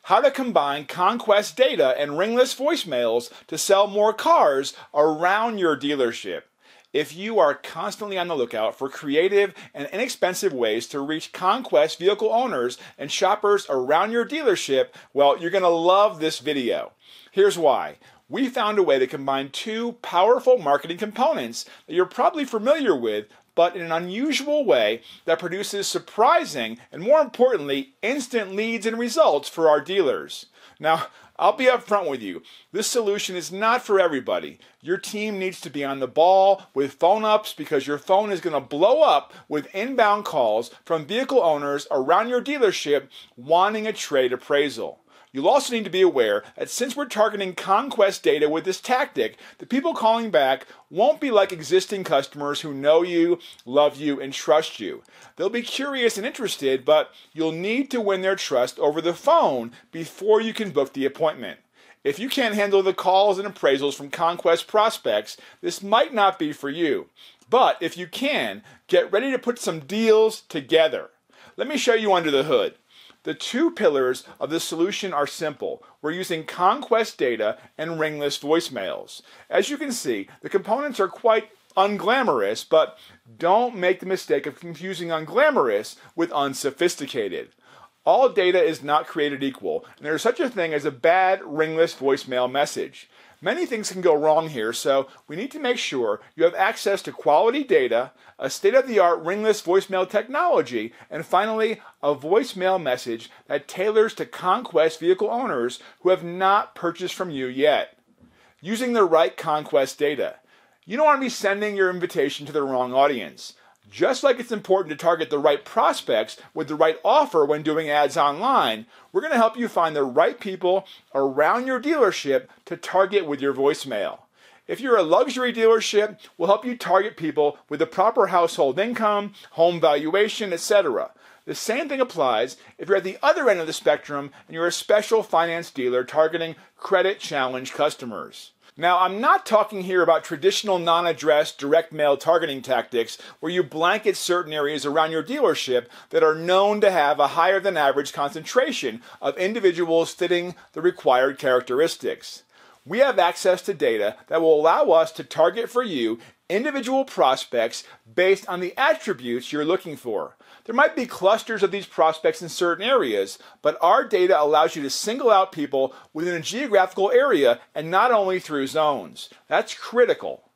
how to combine Conquest data and Ringless voicemails to sell more cars around your dealership. If you are constantly on the lookout for creative and inexpensive ways to reach Conquest vehicle owners and shoppers around your dealership, well, you're going to love this video. Here's why. We found a way to combine two powerful marketing components that you're probably familiar with, but in an unusual way that produces surprising and, more importantly, instant leads and results for our dealers. Now, I'll be upfront with you. This solution is not for everybody. Your team needs to be on the ball with phone ups because your phone is going to blow up with inbound calls from vehicle owners around your dealership wanting a trade appraisal. You'll also need to be aware that since we're targeting Conquest data with this tactic, the people calling back won't be like existing customers who know you, love you, and trust you. They'll be curious and interested, but you'll need to win their trust over the phone before you can book the appointment. If you can't handle the calls and appraisals from Conquest prospects, this might not be for you. But if you can, get ready to put some deals together. Let me show you under the hood. The two pillars of the solution are simple. We're using Conquest data and Ringless voicemails. As you can see, the components are quite unglamorous, but don't make the mistake of confusing unglamorous with unsophisticated. All data is not created equal, and there is such a thing as a bad Ringless voicemail message. Many things can go wrong here, so we need to make sure you have access to quality data, a state-of-the-art Ringless voicemail technology, and finally, a voicemail message that tailors to Conquest vehicle owners who have not purchased from you yet. Using the right Conquest data. You don't want to be sending your invitation to the wrong audience. Just like it's important to target the right prospects with the right offer when doing ads online, we're going to help you find the right people around your dealership to target with your voicemail. If you're a luxury dealership, we'll help you target people with the proper household income, home valuation, etc. The same thing applies if you're at the other end of the spectrum and you're a special finance dealer targeting credit-challenged customers. Now, I'm not talking here about traditional non-addressed direct mail targeting tactics where you blanket certain areas around your dealership that are known to have a higher than average concentration of individuals fitting the required characteristics. We have access to data that will allow us to target for you individual prospects based on the attributes you're looking for. There might be clusters of these prospects in certain areas, but our data allows you to single out people within a geographical area and not only through zones. That's critical.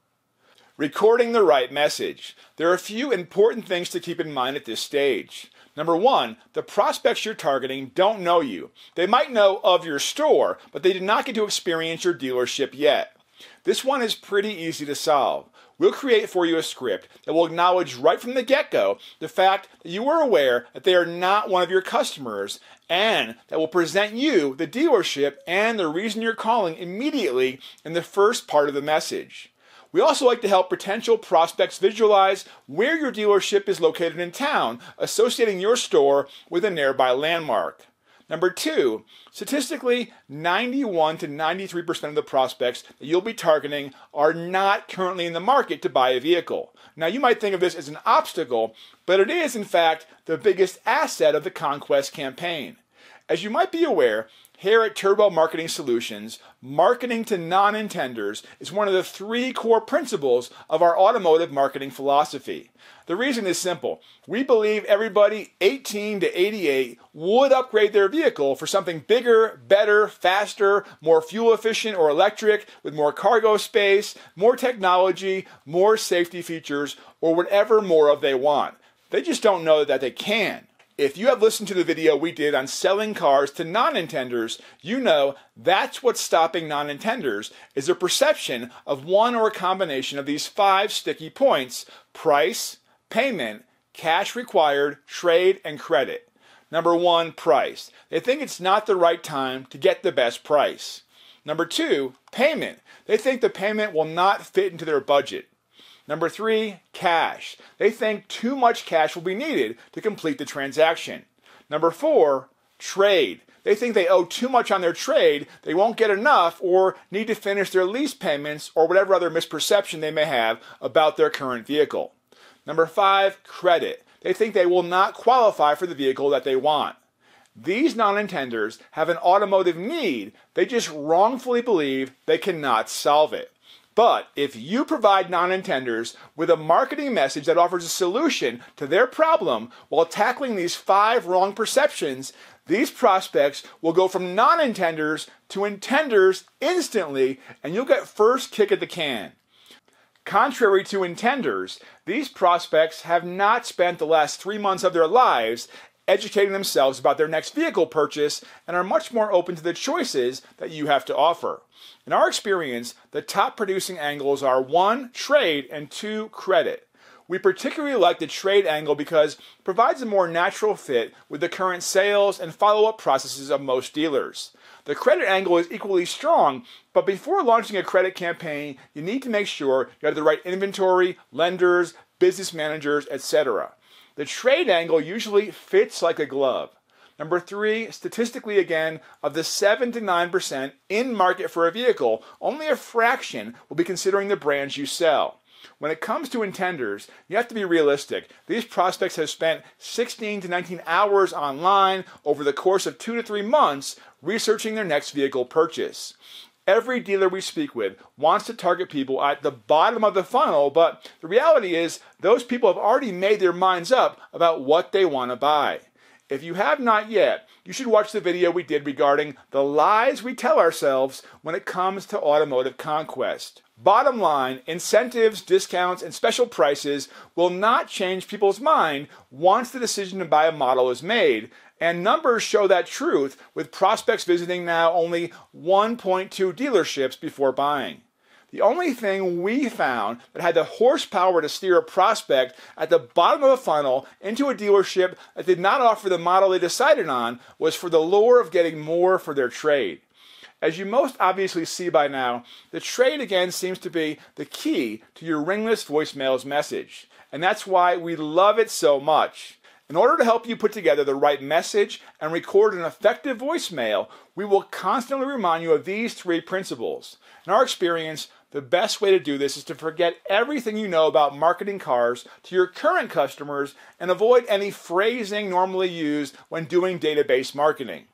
Recording the right message. There are a few important things to keep in mind at this stage. Number one, the prospects you're targeting don't know you. They might know of your store, but they did not get to experience your dealership yet. This one is pretty easy to solve. We'll create for you a script that will acknowledge right from the get-go the fact that you were aware that they are not one of your customers, and that will present you, the dealership, and the reason you're calling immediately in the first part of the message. We also like to help potential prospects visualize where your dealership is located in town, associating your store with a nearby landmark. Number two, statistically, 91 to 93% of the prospects that you'll be targeting are not currently in the market to buy a vehicle. Now, you might think of this as an obstacle, but it is, in fact, the biggest asset of the Conquest campaign. As you might be aware, here at Turbo Marketing Solutions, marketing to non-intenders is one of the three core principles of our automotive marketing philosophy. The reason is simple. We believe everybody 18 to 88 would upgrade their vehicle for something bigger, better, faster, more fuel efficient or electric, with more cargo space, more technology, more safety features, or whatever more of they want. They just don't know that they can. If you have listened to the video we did on selling cars to non-intenders, you know that's what's stopping non-intenders is their perception of one or a combination of these 5 sticky points: price, payment, cash required, trade, and credit. Number one, price. They think it's not the right time to get the best price. Number two, payment. They think the payment will not fit into their budget. Number three, cash. They think too much cash will be needed to complete the transaction. Number four, trade. They think they owe too much on their trade, they won't get enough, or need to finish their lease payments, or whatever other misperception they may have about their current vehicle. Number five, credit. They think they will not qualify for the vehicle that they want. These non-intenders have an automotive need, they just wrongfully believe they cannot solve it. But if you provide non-intenders with a marketing message that offers a solution to their problem while tackling these 5 wrong perceptions, these prospects will go from non-intenders to intenders instantly, and you'll get first kick at the can. Contrary to intenders, these prospects have not spent the last 3 months of their lives educating themselves about their next vehicle purchase and are much more open to the choices that you have to offer. In our experience, the top producing angles are 1, trade, and 2, credit. We particularly like the trade angle because it provides a more natural fit with the current sales and follow-up processes of most dealers. The credit angle is equally strong, but before launching a credit campaign, you need to make sure you have the right inventory, lenders, business managers, etc. The trade angle usually fits like a glove. Number 3, statistically again, of the 7 to 9% in market for a vehicle, only a fraction will be considering the brands you sell. When it comes to intenders, you have to be realistic. These prospects have spent 16 to 19 hours online over the course of 2 to 3 months researching their next vehicle purchase. Every dealer we speak with wants to target people at the bottom of the funnel, but the reality is those people have already made their minds up about what they want to buy. If you have not yet, you should watch the video we did regarding the lies we tell ourselves when it comes to automotive conquest. Bottom line, incentives, discounts, and special prices will not change people's mind once the decision to buy a model is made, and numbers show that truth with prospects visiting now only 1.2 dealerships before buying. The only thing we found that had the horsepower to steer a prospect at the bottom of the funnel into a dealership that did not offer the model they decided on was for the lure of getting more for their trade. As you most obviously see by now, the trade again seems to be the key to your Ringless voicemails message, and that's why we love it so much. In order to help you put together the right message and record an effective voicemail, we will constantly remind you of these 3 principles. In our experience, the best way to do this is to forget everything you know about marketing cars to your current customers and avoid any phrasing normally used when doing database marketing.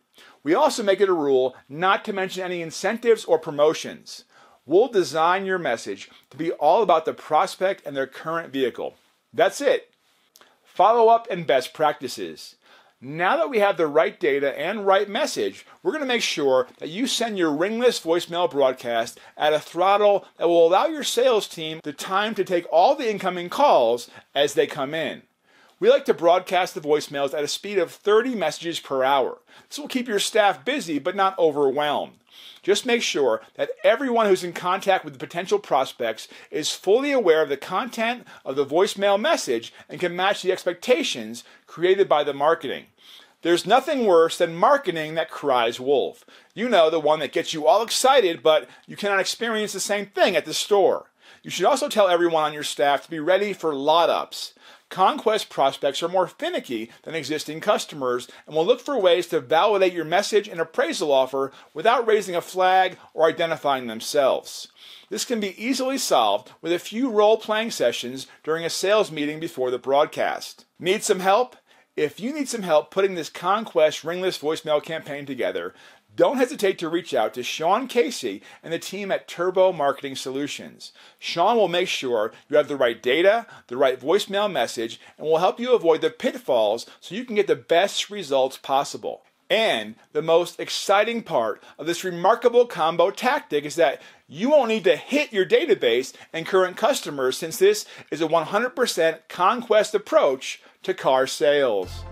We also make it a rule not to mention any incentives or promotions. We'll design your message to be all about the prospect and their current vehicle. That's it. Follow-up and best practices. Now that we have the right data and right message, we're going to make sure that you send your Ringless voicemail broadcast at a throttle that will allow your sales team the time to take all the incoming calls as they come in. We like to broadcast the voicemails at a speed of 30 messages per hour. This will keep your staff busy but not overwhelmed. Just make sure that everyone who's in contact with the potential prospects is fully aware of the content of the voicemail message and can match the expectations created by the marketing. There's nothing worse than marketing that cries wolf. You know, the one that gets you all excited, but you cannot experience the same thing at the store. You should also tell everyone on your staff to be ready for lot ups. Conquest prospects are more finicky than existing customers and will look for ways to validate your message and appraisal offer without raising a flag or identifying themselves. This can be easily solved with a few role-playing sessions during a sales meeting before the broadcast. Need some help? If you need some help putting this Conquest Ringless voicemail campaign together, don't hesitate to reach out to Sean Casey and the team at Turbo Marketing Solutions. Sean will make sure you have the right data, the right voicemail message, and will help you avoid the pitfalls so you can get the best results possible. And the most exciting part of this remarkable combo tactic is that you won't need to hit your database and current customers since this is a 100% conquest approach to car sales.